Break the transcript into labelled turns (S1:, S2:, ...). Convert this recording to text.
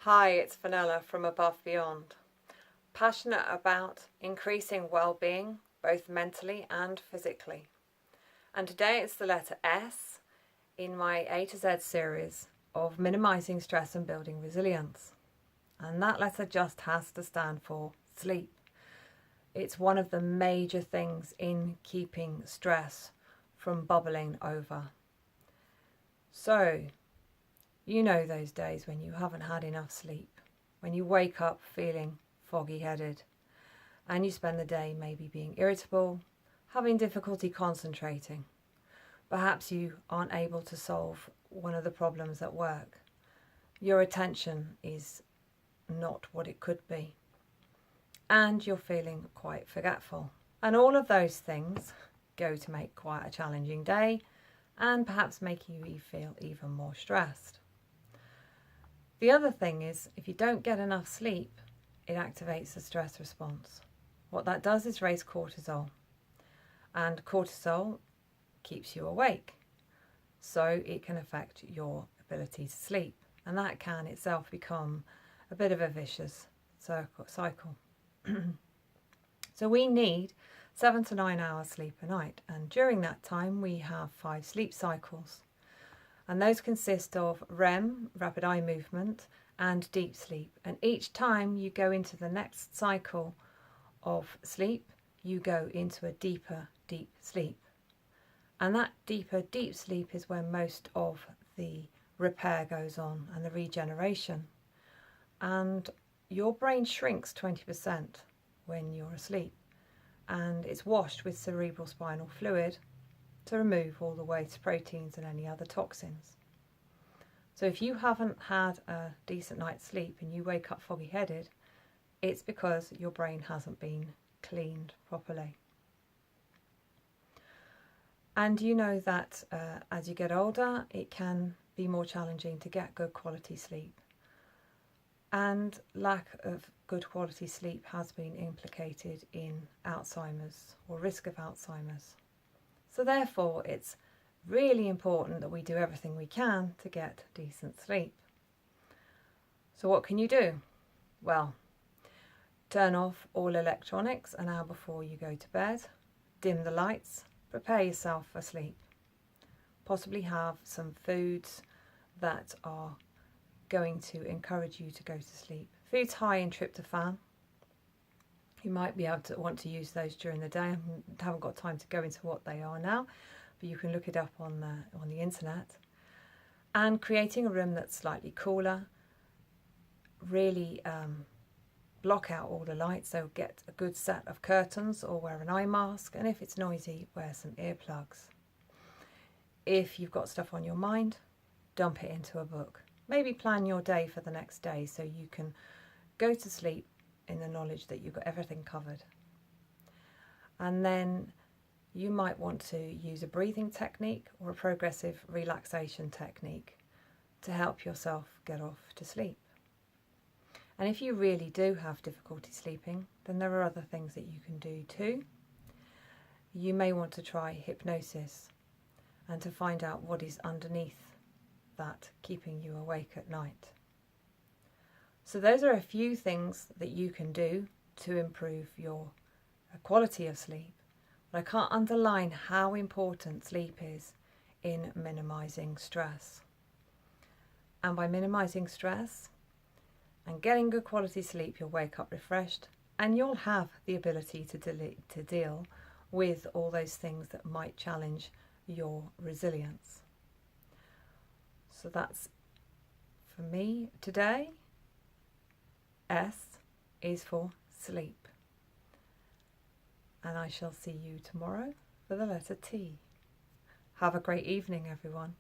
S1: Hi, it's Fenella from Above Beyond. Passionate about increasing well-being, both mentally and physically. And today it's the letter S in my A to Z series of minimizing stress and building resilience. And that letter just has to stand for sleep. It's one of the major things in keeping stress from bubbling over. So, you know those days when you haven't had enough sleep, when you wake up feeling foggy-headed, and you spend the day maybe being irritable, having difficulty concentrating. Perhaps you aren't able to solve one of the problems at work. Your attention is not what it could be, and you're feeling quite forgetful. And all of those things go to make quite a challenging day, and perhaps make you feel even more stressed. The other thing is, if you don't get enough sleep, it activates the stress response. What that does is raise cortisol, and cortisol keeps you awake, so it can affect your ability to sleep, and that can itself become a bit of a vicious cycle. So we need 7 to 9 hours sleep a night, and during that time we have 5 sleep cycles. And those consist of REM, rapid eye movement, and deep sleep. And each time you go into the next cycle of sleep, you go into a deeper, deep sleep. And that deeper, deep sleep is when most of the repair goes on and the regeneration. And your brain shrinks 20% when you're asleep. And it's washed with cerebral spinal fluid to remove all the waste proteins and any other toxins. So if you haven't had a decent night's sleep and you wake up foggy-headed, it's because your brain hasn't been cleaned properly. And you know that as you get older, it can be more challenging to get good quality sleep. And lack of good quality sleep has been implicated in Alzheimer's or risk of Alzheimer's. So therefore, it's really important that we do everything we can to get decent sleep. So what can you do? Well, turn off all electronics an hour before you go to bed, dim the lights, prepare yourself for sleep. Possibly have some foods that are going to encourage you to go to sleep. Foods high in tryptophan. You might be able to want to use those during the day. I haven't got time to go into what they are now, but you can look it up on the internet. And creating a room that's slightly cooler. Really block out all the lights, so get a good set of curtains or wear an eye mask, and if it's noisy, wear some earplugs. If you've got stuff on your mind, dump it into a book. Maybe plan your day for the next day so you can go to sleep in the knowledge that you've got everything covered. And then you might want to use a breathing technique or a progressive relaxation technique to help yourself get off to sleep. And if you really do have difficulty sleeping, then there are other things that you can do too. You may want to try hypnosis and to find out what is underneath that keeping you awake at night. So those are a few things that you can do to improve your quality of sleep. But I can't underline how important sleep is in minimising stress. And by minimising stress and getting good quality sleep, you'll wake up refreshed and you'll have the ability to deal with all those things that might challenge your resilience. So that's for me today. S is for sleep. And I shall see you tomorrow for the letter T. Have a great evening, everyone.